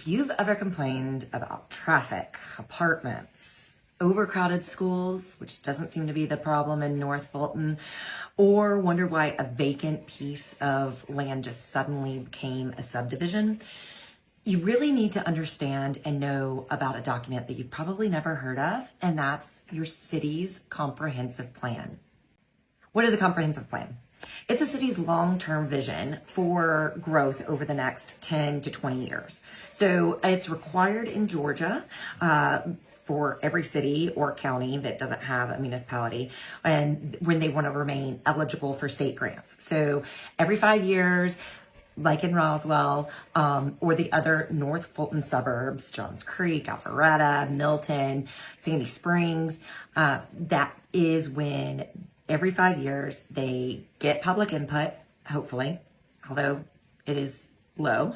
If you've ever complained about traffic, apartments, overcrowded schools, which doesn't seem to be the problem in North Fulton, or wonder why a vacant piece of land just suddenly became a subdivision, you really need to understand and know about a document that you've probably never heard of, and that's your city's comprehensive plan. What is a comprehensive plan? It's a city's long-term vision for growth over the next 10 to 20 years. So it's required in Georgia for every city or county that doesn't have a municipality, and when they want to remain eligible for state grants. So every 5 years, like in Roswell, or the other North Fulton suburbs, Johns Creek, Alpharetta, Milton, Sandy Springs, that is when every 5 years they get public input, hopefully, although it is low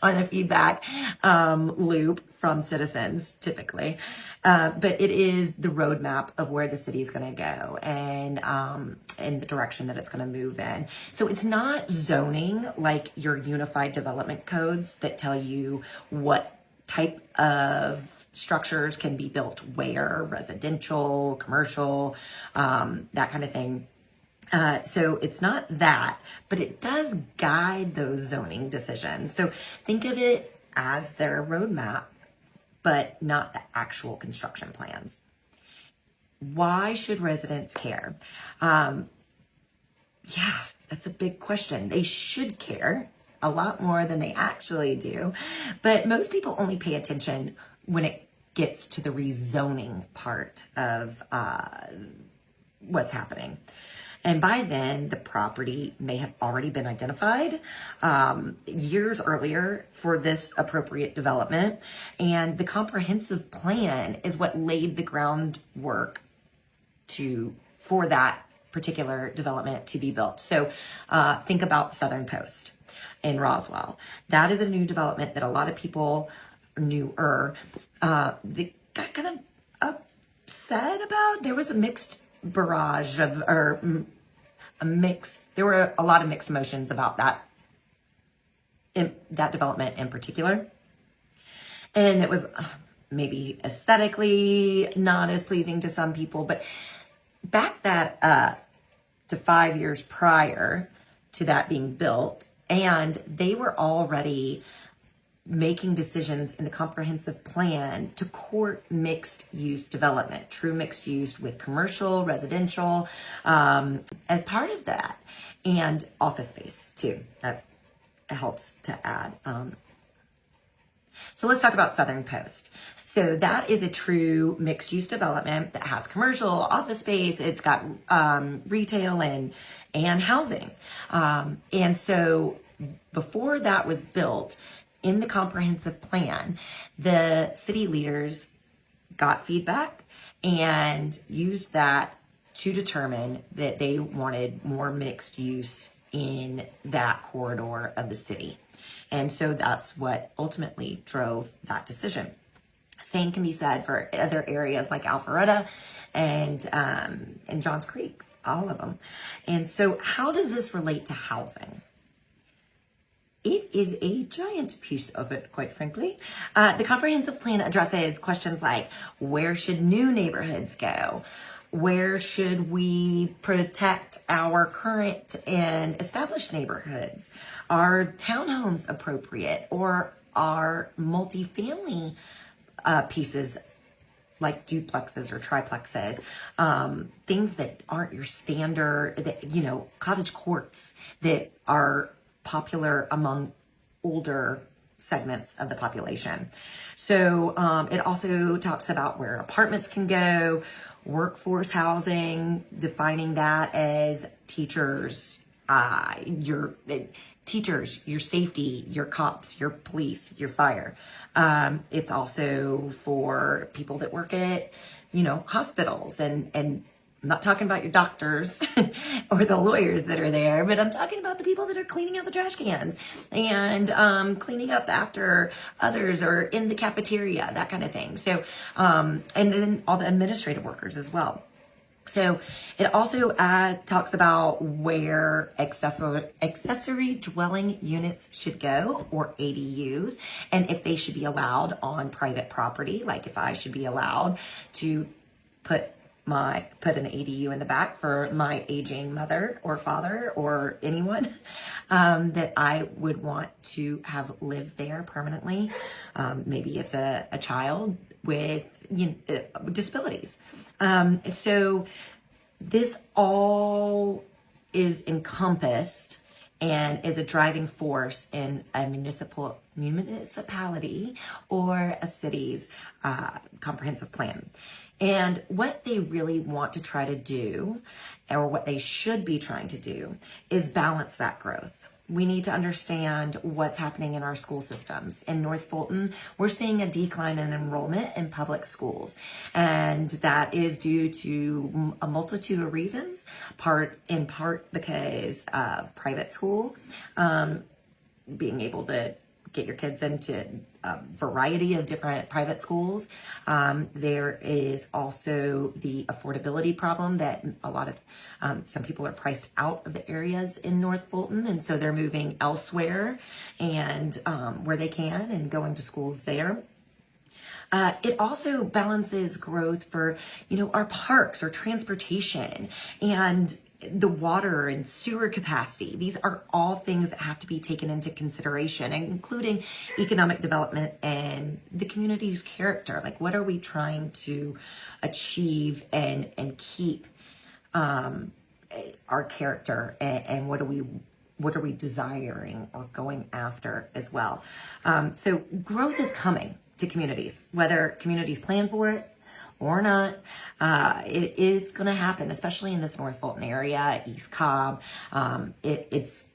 on a feedback loop from citizens typically. But it is the roadmap of where the city is going to go and in the direction that it's going to move in. So it's not zoning like your unified development codes that tell you what type of structures can be built where, residential, commercial, that kind of thing. So it's not that, but it does guide those zoning decisions. So think of it as their roadmap, but not the actual construction plans. Why should residents care? Yeah, that's a big question. They should care a lot more than they actually do, but most people only pay attention when it gets to the rezoning part of what's happening. And by then, the property may have already been identified years earlier for this appropriate development. And the comprehensive plan is what laid the groundwork for that particular development to be built. So think about Southern Post in Roswell. That is a new development that a lot of people they got kind of upset about. There was a mixed barrage of, there were a lot of mixed emotions about that development in particular. And it was maybe aesthetically not as pleasing to some people, but back that to 5 years prior to that being built, and they were already making decisions in the comprehensive plan to court mixed use development, true mixed use with commercial, residential, as part of that, and office space too. That helps to add. So let's talk about Southern Post. So that is a true mixed use development that has commercial, office space. It's got retail and housing. And so before that was built, in the comprehensive plan, the city leaders got feedback and used that to determine that they wanted more mixed use in that corridor of the city. And so that's what ultimately drove that decision. Same can be said for other areas like Alpharetta and Johns Creek, all of them. And so how does this relate to housing? It is a giant piece of it, quite frankly. The comprehensive plan addresses questions like, where should new neighborhoods go? Where should we protect our current and established neighborhoods? Are townhomes appropriate, or are multifamily pieces like duplexes or triplexes, things that aren't your standard, cottage courts that are popular among older segments of the population. So it also talks about where apartments can go, workforce housing, defining that as teachers, your safety, your cops, your police, your fire. It's also for people that work at, hospitals and I'm not talking about your doctors or the lawyers that are there, but I'm talking about the people that are cleaning out the trash cans and cleaning up after others or in the cafeteria, that kind of thing. So, and then all the administrative workers as well. So it also talks about where accessory dwelling units should go, or ADUs, and if they should be allowed on private property, like if I should be allowed to put an ADU in the back for my aging mother or father or anyone that I would want to have live there permanently. Maybe it's a child with disabilities. So this all is encompassed and is a driving force in a municipality or a city's comprehensive plan. And what they really want to try to do, or what they should be trying to do, is balance that growth. We need to understand what's happening in our school systems. In North Fulton, we're seeing a decline in enrollment in public schools. And that is due to a multitude of reasons, in part because of private school, being able to get your kids into a variety of different private schools. There is also the affordability problem that some people are priced out of the areas in North Fulton, and so they're moving elsewhere and where they can and going to schools there. It also balances growth for, our parks or transportation and the water and sewer capacity. These are all things that have to be taken into consideration, including economic development and the community's character. Like, what are we trying to achieve and keep our character, and what are we desiring or going after as well? So growth is coming to communities, whether communities plan for it or not. It's going to happen, especially in this North Fulton area, East Cobb. It's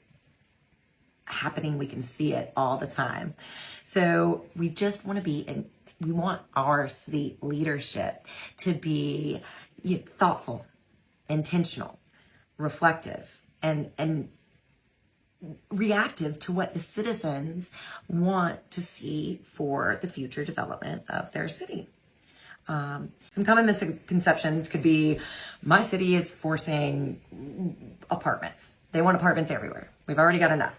happening. We can see it all the time. So we just want to we want our city leadership to be thoughtful, intentional, reflective, and reactive to what the citizens want to see for the future development of their city. Some common misconceptions could be, my city is forcing apartments. They want apartments everywhere. We've already got enough.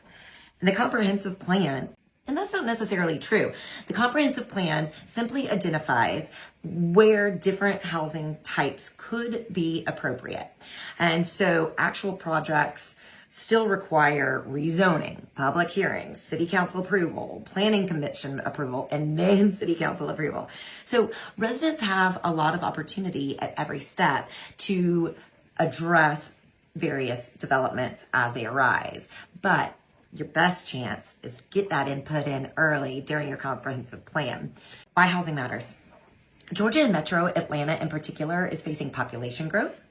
And the comprehensive plan, and that's not necessarily true. The comprehensive plan simply identifies where different housing types could be appropriate. And so actual projects still require rezoning, public hearings, city council approval, planning commission approval, and then city council approval. So residents have a lot of opportunity at every step to address various developments as they arise. But your best chance is to get that input in early during your comprehensive plan. Why housing matters. Georgia and Metro Atlanta in particular is facing population growth,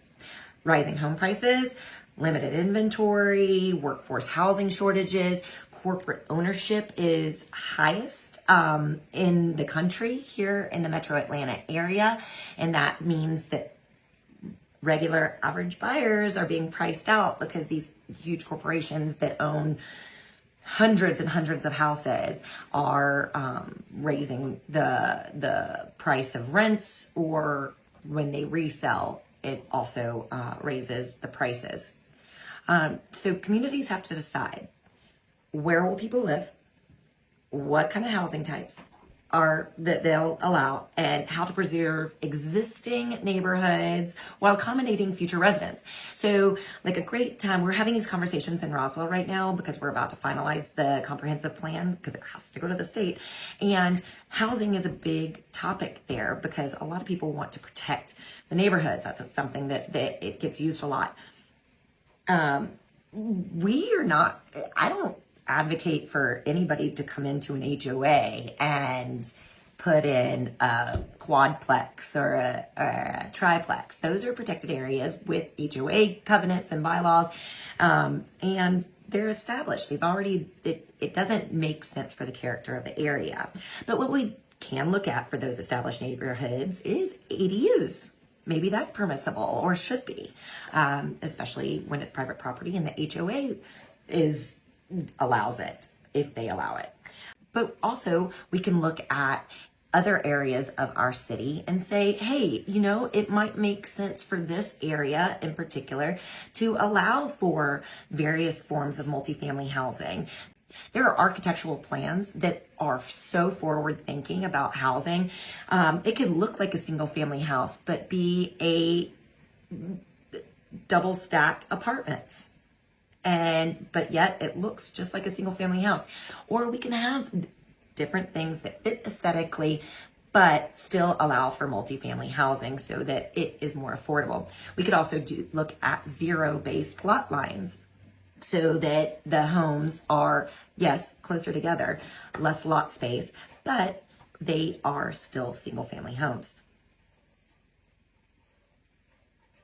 rising home prices, limited inventory, workforce housing shortages. Corporate ownership is highest in the country here in the Metro Atlanta area. And that means that regular average buyers are being priced out because these huge corporations that own hundreds and hundreds of houses are raising the price of rents, or when they resell, it also raises the prices. So communities have to decide, where will people live, what kind of housing types are that they'll allow, and how to preserve existing neighborhoods while accommodating future residents. So like a great time, we're having these conversations in Roswell right now because we're about to finalize the comprehensive plan because it has to go to the state. And housing is a big topic there because a lot of people want to protect the neighborhoods. That's something that it gets used a lot. I don't advocate for anybody to come into an HOA and put in a quadplex or a triplex. Those are protected areas with HOA covenants and bylaws, and they're established. It doesn't make sense for the character of the area. But what we can look at for those established neighborhoods is ADUs. Maybe that's permissible, or should be, especially when it's private property and the HOA allows it, if they allow it. But also we can look at other areas of our city and say, hey, you know, it might make sense for this area in particular to allow for various forms of multifamily housing. There are architectural plans that are so forward thinking about housing. It could look like a single family house, but be a double stacked apartments. But yet it looks just like a single family house. Or we can have different things that fit aesthetically, but still allow for multifamily housing so that it is more affordable. We could also look at zero-based lot lines so that the homes are, yes, closer together, less lot space, but they are still single family homes.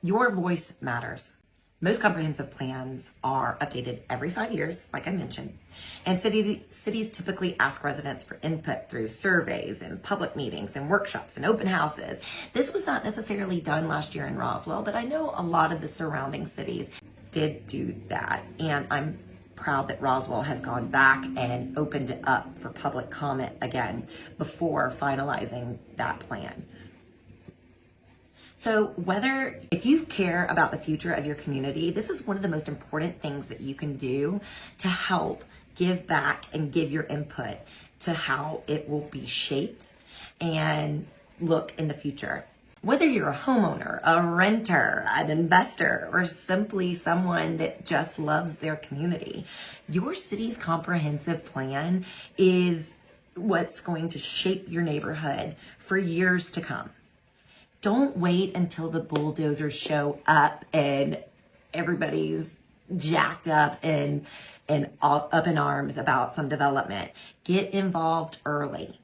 Your voice matters. Most comprehensive plans are updated every 5 years, like I mentioned, and cities typically ask residents for input through surveys and public meetings and workshops and open houses. This was not necessarily done last year in Roswell, but I know a lot of the surrounding cities did do that, and I'm proud that Roswell has gone back and opened it up for public comment again before finalizing that plan. So if you care about the future of your community, this is one of the most important things that you can do to help give back and give your input to how it will be shaped and look in the future. Whether you're a homeowner, a renter, an investor, or simply someone that just loves their community, your city's comprehensive plan is what's going to shape your neighborhood for years to come. Don't wait until the bulldozers show up and everybody's jacked up and all up in arms about some development. Get involved early.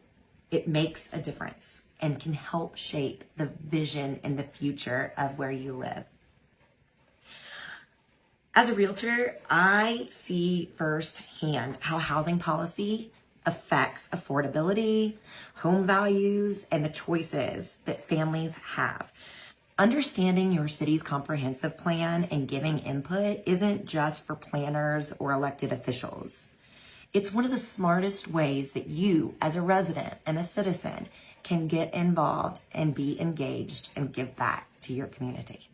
It makes a difference and can help shape the vision and the future of where you live. As a realtor, I see firsthand how housing policy affects affordability, home values, and the choices that families have. Understanding your city's comprehensive plan and giving input isn't just for planners or elected officials. It's one of the smartest ways that you, as a resident and a citizen, can get involved and be engaged and give back to your community.